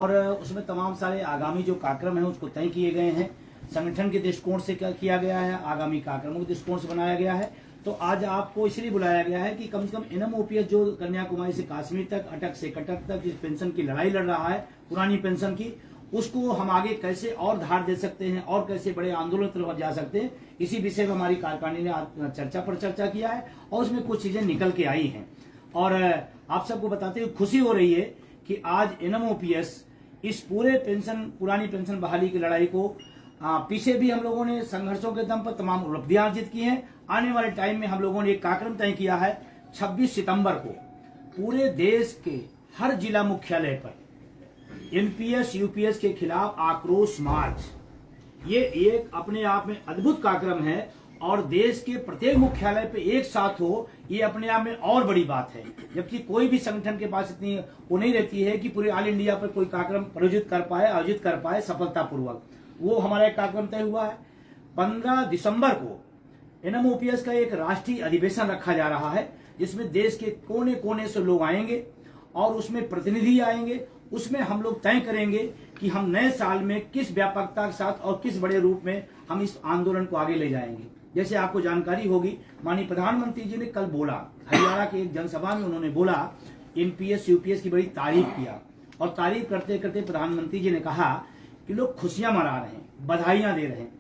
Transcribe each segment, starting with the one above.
और उसमें तमाम सारे आगामी जो कार्यक्रम है उसको तय किए गए हैं। संगठन के दृष्टिकोण से क्या किया गया है, आगामी कार्यक्रमों के दृष्टिकोण से बनाया गया है। तो आज आपको इसलिए बुलाया गया है कि कम से कम एनएमओपीएस जो कन्याकुमारी से कश्मीर तक, अटक से कटक तक जिस पेंशन की लड़ाई लड़ रहा है, पुरानी पेंशन की, उसको हम आगे कैसे और धार दे सकते हैं और कैसे बड़े आंदोलन तरफ जा सकते हैं, इसी विषय में हमारी कार्यकारिणी ने चर्चा किया है और उसमें कुछ चीजें निकल के आई हैं। और आप सबको बताते हुए खुशी हो रही है कि आज एनएमओपीएस इस पूरे पुरानी पेंशन बहाली की लड़ाई को पीछे भी हम लोगों ने संघर्षों के दम पर तमाम उपलब्धियां अर्जित की हैं। आने वाले टाइम में हम लोगों ने एक कार्यक्रम तय किया है 26 सितंबर को पूरे देश के हर जिला मुख्यालय पर एनपीएस यूपीएस के खिलाफ आक्रोश मार्च। ये एक अपने आप में अद्भुत कार्यक्रम है और देश के प्रत्येक मुख्यालय पे एक साथ हो, ये अपने आप में और बड़ी बात है। जबकि कोई भी संगठन के पास इतनी वो नहीं रहती है कि पूरे ऑल इंडिया पर कोई कार्यक्रम आयोजित कर पाए सफलतापूर्वक। वो हमारा एक कार्यक्रम तय हुआ है। 15 दिसंबर को एनएमओपीएस का एक राष्ट्रीय अधिवेशन रखा जा रहा है, जिसमें देश के कोने कोने से लोग आएंगे और उसमें प्रतिनिधि आएंगे। उसमें हम लोग तय करेंगे कि हम नए साल में किस व्यापकता के साथ और किस बड़े रूप में हम इस आंदोलन को आगे ले जाएंगे। जैसे आपको जानकारी होगी, माननीय प्रधानमंत्री जी ने कल बोला, हरियाणा के एक जनसभा में उन्होंने बोला, एनपीएस यूपीएस की बड़ी तारीफ किया और तारीफ करते करते प्रधानमंत्री जी ने कहा कि लोग खुशियां मना रहे हैं, बधाइयां दे रहे हैं।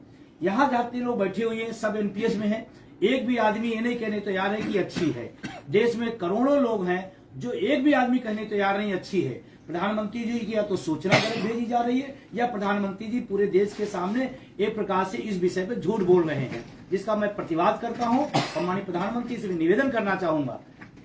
यहाँ जितने लोग बैठे हुए हैं सब एनपीएस में हैं। एक भी आदमी ये नहीं कहने तैयार है कि अच्छी है। देश में करोड़ों लोग हैं जो एक भी आदमी कहने तैयार नहीं अच्छी है। प्रधानमंत्री जी की या तो सूचना गलत भेजी जा रही है या प्रधानमंत्री जी पूरे देश के सामने एक प्रकार से इस विषय पर झूठ बोल रहे हैं, जिसका मैं प्रतिवाद करता हूं और माननीय प्रधानमंत्री से निवेदन करना चाहूंगा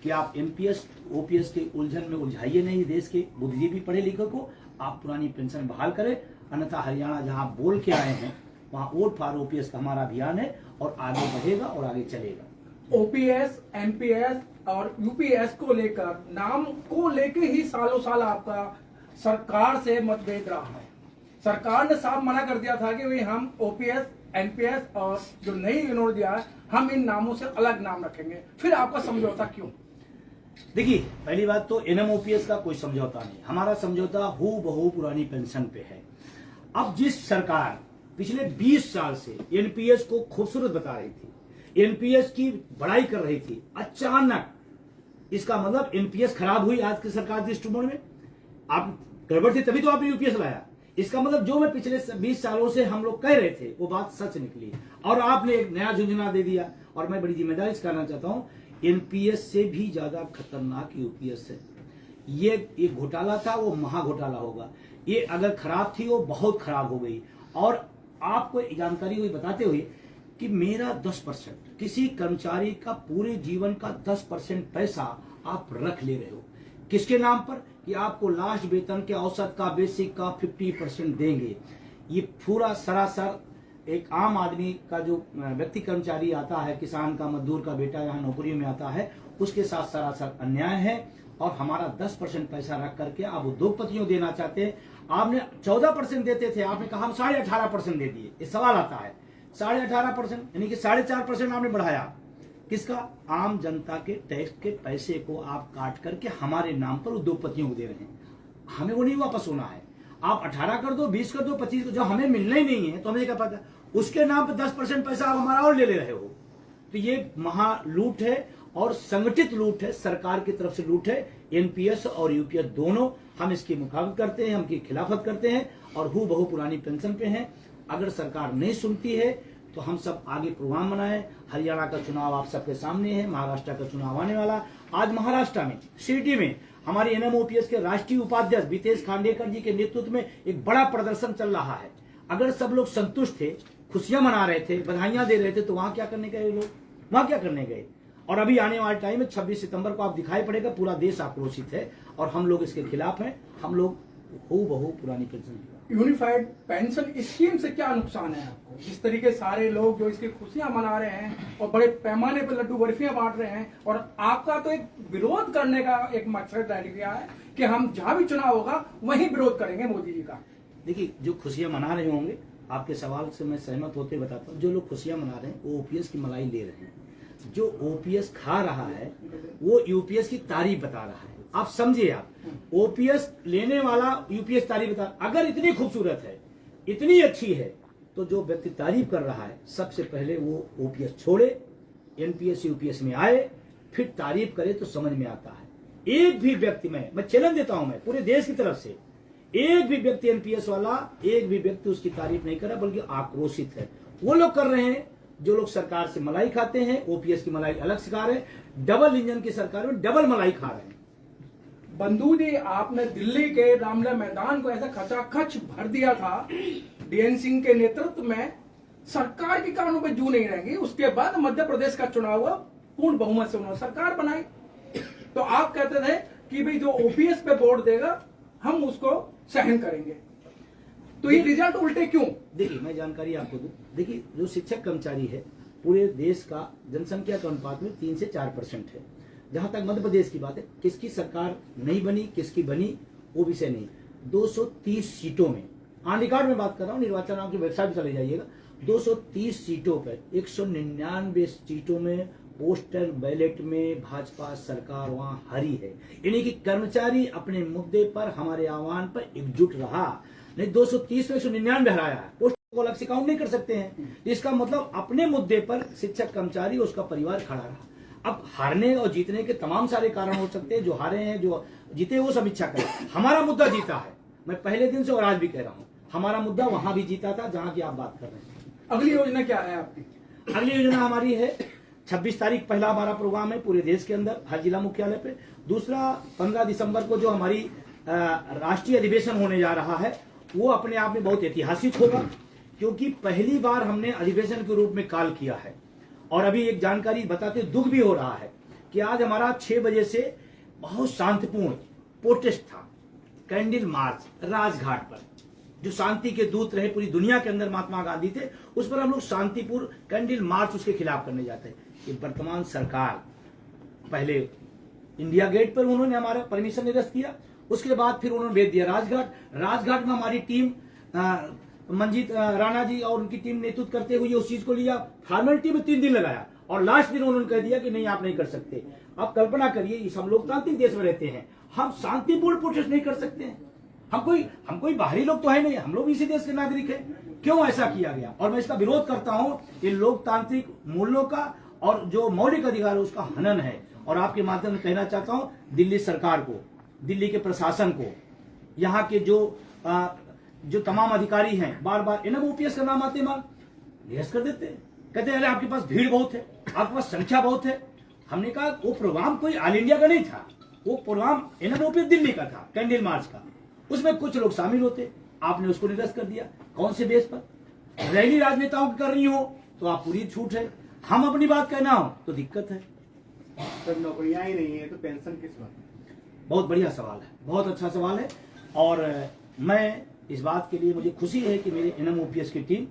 कि आप एनपीएस ओपीएस के उलझन में उलझाइए नहीं देश के बुद्धिजीवी पढ़े लिखे को। आप पुरानी पेंशन बहाल करें, अन्यथा हरियाणा जहां बोल के आए हैं वहां वोट फॉर ओपीएस का हमारा अभियान है और आगे बढ़ेगा और आगे चलेगा। ओपीएस, एनपीएस और यूपीएस को लेकर, नाम को लेकर ही सालों साल आपका सरकार से मतभेद रहा है। सरकार ने साफ मना कर दिया था कि भाई हम ओपीएस, एनपीएस और जो नई इन्होंने दिया है हम इन नामों से अलग नाम रखेंगे। फिर आपका समझौता क्यों? देखिए, पहली बात तो एनएमओपीएस का कोई समझौता नहीं, हमारा समझौता हूबहू पुरानी पेंशन पे है। अब जिस सरकार पिछले 20 साल से एनपीएस को खूबसूरत बता रही थी, एनपीएस की बड़ाई कर रही थी, अचानक इसका मतलब एनपीएस खराब हुई आज की सरकार के दृष्टिकोण में। आप गड़बड़ थी तभी तो आपने यूपीएस लाया। इसका मतलब जो मैं पिछले 20 सालों से हम लोग कह रहे थे वो बात सच निकली और आपने एक नया झुंझुना दे दिया। और मैं बड़ी जिम्मेदारी से कहना चाहता हूं, एनपीएस से भी ज्यादा खतरनाक यूपीएस है। ये घोटाला था, वो महा घोटाला होगा। ये अगर खराब थी वो बहुत खराब हो गई। और आपको जानकारी हुई बताते हुए कि मेरा 10%, किसी कर्मचारी का पूरे जीवन का 10% पैसा आप रख ले रहे हो। किसके नाम पर? कि आपको लास्ट वेतन के औसत का, बेसिक का 50% देंगे। ये पूरा सरासर एक आम आदमी का जो व्यक्ति कर्मचारी आता है, किसान का, मजदूर का बेटा यहाँ नौकरियों में आता है, उसके साथ सरासर अन्याय है। और हमारा 10% पैसा रख करके आप उद्योगपतियों देना चाहते हैं। आपने 14% देते थे, आपने कहा हम 18.5% दे दिए। ये सवाल आता है, 18.5% यानी कि 4.5% आपने बढ़ाया। किसका? आम जनता के टैक्स के पैसे को आप काट करके हमारे नाम पर उद्योगपतियों को दे रहे हैं। हमें वो नहीं वापस होना है। आप 18 कर दो, 20 कर दो, 25 कर दो, जो हमें मिलना ही नहीं है तो हमें क्या पता। उसके नाम पर 10% पैसा आप हमारा और ले रहे हो। तो ये महा लूट है और संगठित लूट है, सरकार की तरफ से लूट है। एनपीएस और यूपीएस दोनों हम इसकी मुखालफत करते हैं, हम की खिलाफत करते हैं और हूबहू पुरानी पेंशन पे हैं। अगर सरकार नहीं सुनती है तो हम सब आगे प्रोग्राम बनाए। हरियाणा का चुनाव आप सबके सामने है, महाराष्ट्र का चुनाव आने वाला। आज महाराष्ट्र में सिटी में हमारे एनएमओपीएस के राष्ट्रीय उपाध्यक्ष बीतेश खांडेकर जी के नेतृत्व में एक बड़ा प्रदर्शन चल रहा है। अगर सब लोग संतुष्ट थे, खुशियां मना रहे थे, बधाइयां दे रहे थे, तो वहां क्या करने गए लोग? वहां क्या करने गए? और अभी आने वाले टाइम में 26 सितंबर को आप दिखाई पड़ेगा पूरा देश आक्रोशित है और हम लोग इसके खिलाफ हैं। हम लोग हूबहू पुरानी पेंशन यूनिफाइड पेंशन स्कीम से क्या नुकसान है आपको? जिस तरीके सारे लोग जो इसकी खुशियां मना रहे हैं और बड़े पैमाने पर लड्डू बर्फियां बांट रहे हैं, और आपका तो एक विरोध करने का एक मकसद रह गया है कि हम जहां भी चुनाव होगा वहीं विरोध करेंगे मोदी जी का। देखिए, जो खुशियां मना रहे होंगे, आपके सवाल से मैं सहमत होते बताता हूँ, जो लोग खुशियां मना रहे हैं वो ओपीएस की मलाई ले रहे हैं। जो ओपीएस खा रहा है वो यूपीएस की तारीफ बता रहा है। आप समझिए, आप ओपीएस लेने वाला यूपीएस तारीफ बता, अगर इतनी खूबसूरत है, इतनी अच्छी है, तो जो व्यक्ति तारीफ कर रहा है सबसे पहले वो ओपीएस छोड़े, एनपीएस यूपीएस में आए, फिर तारीफ करे तो समझ में आता है। एक भी व्यक्ति, मैं चैलेंज देता हूं, मैं पूरे देश की तरफ से, एक भी व्यक्ति एनपीएस वाला, एक भी व्यक्ति उसकी तारीफ नहीं कर रहा, बल्कि आक्रोशित है। वो लोग कर रहे हैं जो लोग सरकार से मलाई खाते हैं, ओपीएस की मलाई अलग से खा रहे हैं, डबल इंजन की सरकार में डबल मलाई खा रहे हैं। बंधु जी, आपने दिल्ली के रामलीला मैदान को ऐसा खचाखच भर दिया था, डीएन सिंह के नेतृत्व में सरकार के कारणों पे जू नहीं रहेंगी। उसके बाद मध्य प्रदेश का चुनाव हुआ, पूर्ण बहुमत से उन्होंने सरकार बनाई। तो आप कहते थे कि भाई जो ओपीएस पे वोट देगा हम उसको सहन करेंगे, तो ये रिजल्ट उल्टे क्यों? देखिए, मैं जानकारी आपको दूं, देखिए जो शिक्षक कर्मचारी है पूरे देश का जनसंख्या के अनुपात में 3 से 4% है। जहां तक मध्य प्रदेश की बात है, किसकी सरकार नहीं बनी, किसकी बनी, वो विषय नहीं। 230 सीटों में, ऑन रिकॉर्ड में बात कर रहा हूँ, निर्वाचन आयोग की वेबसाइट पर चले जाइएगा, 230 सीटों पर 199 सीटों में पोस्टल बैलेट में भाजपा सरकार वहां हारी है। यानी कि कर्मचारी अपने मुद्दे पर, हमारे आह्वान पर एकजुट रहा। नहीं, 230 में 199 हराया है, पोस्ट को अलग से काउंट नहीं कर सकते हैं। इसका मतलब अपने मुद्दे पर शिक्षक कर्मचारी, उसका परिवार खड़ा रहा। अब हारने और जीतने के तमाम सारे कारण हो सकते हैं, जो हारे हैं, जो जीते वो सब इच्छा करें। हमारा मुद्दा जीता है, मैं पहले दिन से और आज भी कह रहा हूं, हमारा मुद्दा वहां भी जीता था जहां की आप बात कर रहे हैं। अगली योजना क्या है आपकी? अगली योजना हमारी है 26 तारीख पहला हमारा प्रोग्राम है पूरे देश के अंदर, हर जिला मुख्यालय पे। दूसरा 15 दिसंबर को जो हमारी राष्ट्रीय अधिवेशन होने जा रहा है, वो अपने आप में बहुत ऐतिहासिक होगा, क्योंकि पहली बार हमने अधिवेशन के रूप में कॉल किया है। और अभी एक जानकारी बताते दुख भी हो रहा है कि आज हमारा 6 बजे से बहुत शांतिपूर्ण प्रोटेस्ट था, कैंडल मार्च राजघाट पर, जो शांति के दूत रहे पूरी दुनिया के अंदर, महात्मा गांधी थे, उस पर हम लोग शांतिपूर्ण कैंडल मार्च उसके खिलाफ करने जाते हैं। ये वर्तमान सरकार, पहले इंडिया गेट पर उन्होंने हमारा परमिशन निरस्त किया, उसके बाद फिर उन्होंने भेज दिया राजघाट में हमारी टीम, मंजीत राणा जी और उनकी टीम नेतृत्व करते हुए उस चीज को लिया, फॉर्मेलिटी में 3 दिन लगाया, और लास्ट दिन उन्होंने कह दिया कि नहीं, आप नहीं कर सकते। आप कल्पना करिए, इस हम लोकतांत्रिक देश में रहते हैं, हम शांतिपूर्ण प्रोटेस्ट नहीं कर सकते हैं। हम कोई बाहरी लोग तो है नहीं, हम लोग इसी देश के नागरिक हैं। क्यों ऐसा किया गया? और मैं इसका विरोध करता हूं, इन लोकतांत्रिक मूल्यों का और जो मौलिक अधिकार है उसका हनन है। और आपके माध्यम से कहना चाहता हूं दिल्ली सरकार को, दिल्ली के प्रशासन को, यहाँ के जो तमाम अधिकारी हैं, बार बार एनएमओपीएस का नाम आते मां निरस्त कर देते हैं, कहते हैं अरे आपके पास भीड़ बहुत है, आपके पास संख्या बहुत है। हमने कहा वो प्रोग्राम कोई ऑल इंडिया का नहीं था, वो प्रोग्राम एनएमओपीएस दिल्ली का था, कैंडल मार्च का, उसमें कुछ लोग शामिल होते, आपने उसको निरस्त कर दिया। कौन से बेस पर? रैली राजनेताओं की कर रही हो तो आप पूरी छूट है, हम अपनी बात कहना हो तो दिक्कत है। सर नौकरियां ही नहीं है तो पेंशन किस बात? बहुत बढ़िया सवाल है, बहुत अच्छा सवाल है। और मैं इस बात के लिए मुझे खुशी है कि मेरे एनएमओपीएस की टीम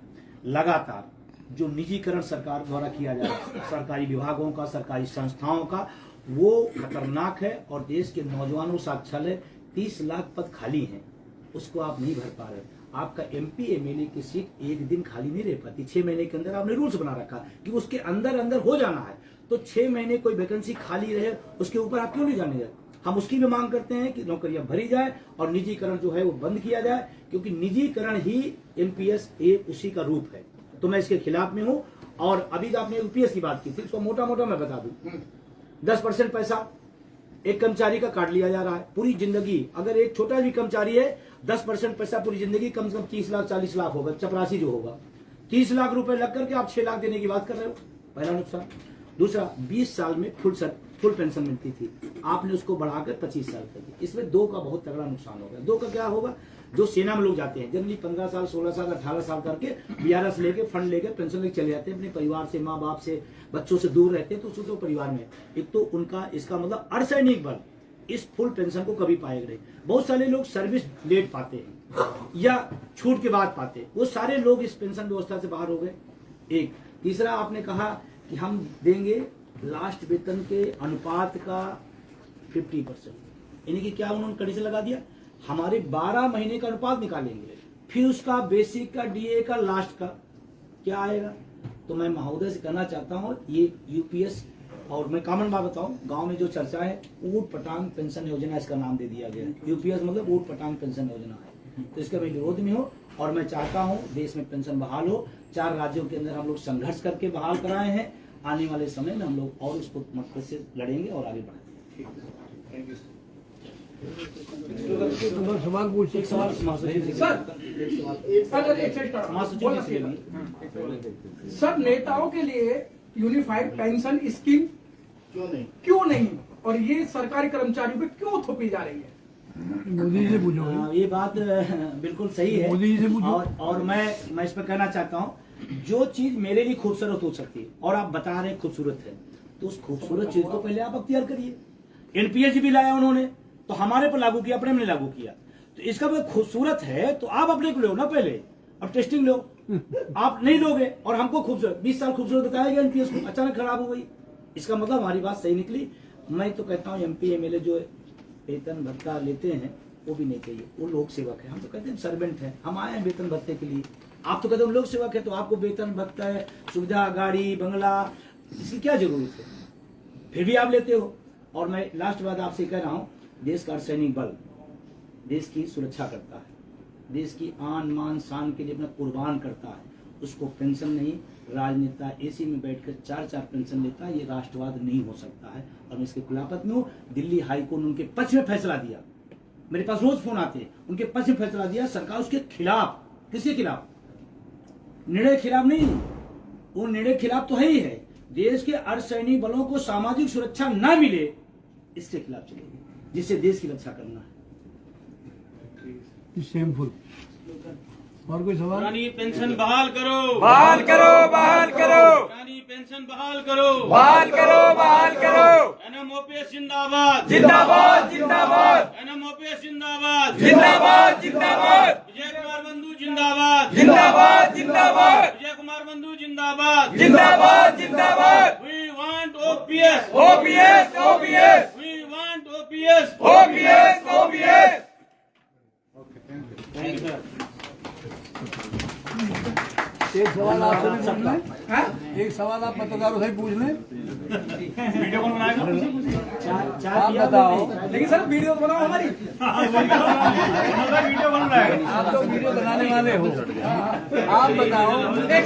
लगातार जो निजीकरण सरकार द्वारा किया जा रहा है, सरकारी विभागों का, सरकारी संस्थाओं का, वो खतरनाक है और देश के नौजवानों का छल है। 30 लाख पद खाली हैं, उसको आप नहीं भर पा रहे। आपका एमपी एमएलए की सीट एक दिन खाली नहीं रह पाती, 6 महीने के अंदर आपने रूल्स बना रखा कि उसके अंदर अंदर हो जाना है। तो 6 महीने कोई वैकेंसी खाली रहे, उसके ऊपर आप क्यों नहीं जाने जाते? हम उसकी भी मांग करते हैं कि नौकरियां भरी जाए और निजीकरण जो है वो बंद किया जाए, क्योंकि निजीकरण ही एनपीएस उसी का रूप है। तो मैं इसके खिलाफ में हूं। और अभी जो आपने यूपीएस की बात की थी, उसको मोटा मोटा मैं बता दूं, 10% पैसा एक कर्मचारी का काट लिया जा रहा है पूरी जिंदगी। अगर एक छोटा भी कर्मचारी है, 10% पैसा पूरी जिंदगी, कम से कम 30 लाख 40 लाख होगा, चपरासी जो होगा, 30 लाख रुपए लग करके आप 6 लाख देने की बात कर रहे हो, पहला नुकसान। दूसरा, 20 साल में फुल पेंशन मिलती थी, आपने उसको बढ़ाकर 25 साल कर दी। इसमें 2 का बहुत तगड़ा नुकसान होगा। 2 का क्या होगा? जो सेना में लोग जाते हैं जनरली 15 साल 16 साल 18 साल करके बीआरएस लेके, फंड लेके, पेंशन लेके चले जाते हैं, अपने परिवार से, माँ बाप से, बच्चों से दूर रहते हैं। तो सोचो परिवार में एक तो उनका, इसका मतलब अर्धसैनिक बल इस फुल पेंशन को कभी पाएगा नहीं। बहुत सारे लोग सर्विस लेट पाते हैं या छूट के बाद पाते हैं, वो सारे लोग इस पेंशन व्यवस्था से बाहर हो गए। एक तीसरा, आपने कहा कि हम देंगे लास्ट वेतन के अनुपात का 50%, यानी कि क्या उन्होंने कंडीशन लगा दिया, हमारे 12 महीने का अनुपात निकालेंगे, फिर उसका बेसिक का, डीए का, लास्ट का क्या आएगा। तो मैं महोदय से कहना चाहता हूं, ये यूपीएस और मैं कॉमन बात बताऊं, गांव में जो चर्चा है, ऊट पटांग पेंशन योजना इसका नाम दे दिया गया है। यूपीएस मतलब ऊट पटांग पेंशन योजना है, तो इसका मैं विरोध में हूँ। और मैं चाहता हूँ देश में पेंशन बहाल हो। 4 राज्यों के अंदर हम लोग संघर्ष करके बहाल कराए हैं। आने वाले समय में हम लोग और उसको मत से लड़ेंगे और आगे बढ़ेंगे। थैंक यू सवाल पूछिए। एक सवाल महासचिव जी से- सर, एक सवाल महासचिव जी से लेंगे। सर, नेताओं के लिए यूनिफाइड पेंशन स्कीम क्यों नहीं और ये सरकारी कर्मचारियों पे क्यों थोपी जा रही है? मोदी से पूछो। ये बात बिल्कुल सही है। मोदी जी से पूछो। और मैं इस पर कहना चाहता हूँ, जो चीज मेरे लिए खूबसूरत हो सकती है और आप बता रहे हैं खूबसूरत है, तो उस खूबसूरत चीज को पहले आप अख्तियार करिए। एनपीएस भी लाया उन्होंने, तो हमारे पर लागू किया, अपने में लागू किया। तो इसका मतलब खूबसूरत है तो आप अपने को लो ना पहले, अब टेस्टिंग लो। आप नहीं लोगे और हमको खूबसूरत 20 साल खूबसूरत बताया गया, एनपीएस को अचानक खराब हो गई। इसका मतलब हमारी बात सही निकली। मैं तो कहता हूँ एमपी एमएलए जो वेतन भत्ता लेते हैं वो भी नहीं चाहिए, वो लोक सेवक है। हम तो कहते हैं सर्वेंट है, हम आए हैं वेतन भत्ते के लिए। आप तो कहते हो लोक सेवक है, तो आपको वेतन भत्ता है, सुविधा, गाड़ी, बंगला, इसकी क्या जरूरत है? फिर भी आप लेते हो। और मैं लास्ट बात आपसे कह रहा हूँ, देश का सैनिक बल देश की सुरक्षा करता है, देश की आन मान शान के लिए अपना कुर्बान करता है। उसको पेंशन नहीं, राजनेता एसी में बैठकर 4-4 पेंशन लेता है, ये राष्ट्रवाद नहीं हो सकता है। और मैं इसके खिलाफत में हूँ। दिल्ली हाईकोर्ट ने उनके पक्ष में फैसला दिया, मेरे पास रोज फोन आते हैं, उनके पक्ष में फैसला दिया। सरकार उसके खिलाफ, किसके खिलाफ? निर्णय खिलाफ नहीं, वो निर्णय खिलाफ तो है ही है। देश के अर्धसैनिक बलों को सामाजिक सुरक्षा न मिले, इसके खिलाफ चलेगी, जिससे देश की रक्षा करना है। शेमफुल। और कोई सवाल? पुरानी पेंशन बहाल करो, बहाल करो, बहाल करो, पुरानी पेंशन बहाल करो, बहाल करो, बहाल करो। एनएमओपीएस जिंदाबाद, जिंदाबाद, जिंदाबाद, एनएमओपीएस जिंदाबाद, जिंदाबाद, जिंदाबाद, विजय कुमार बंधु जिंदाबाद, जिंदाबाद, जिंदाबाद, विजय कुमार बंधु जिंदाबाद, जिंदाबाद, जिंदाबाद। We want OPS, OPS, OPS, we want OPS, OPS, OPS. Thank you sir. एक सवाल आपसे भी पूछ लें। हाँ? एक सवाल आप पत्रकारों से ही पूछ लें। वीडियो कॉल बनाएगा, आप बताओ। लेकिन सर वीडियो बनाओ हमारी। वीडियो कॉल बनाएगा। आप तो वीडियो बनाने वाले हो। आप बताओ। एक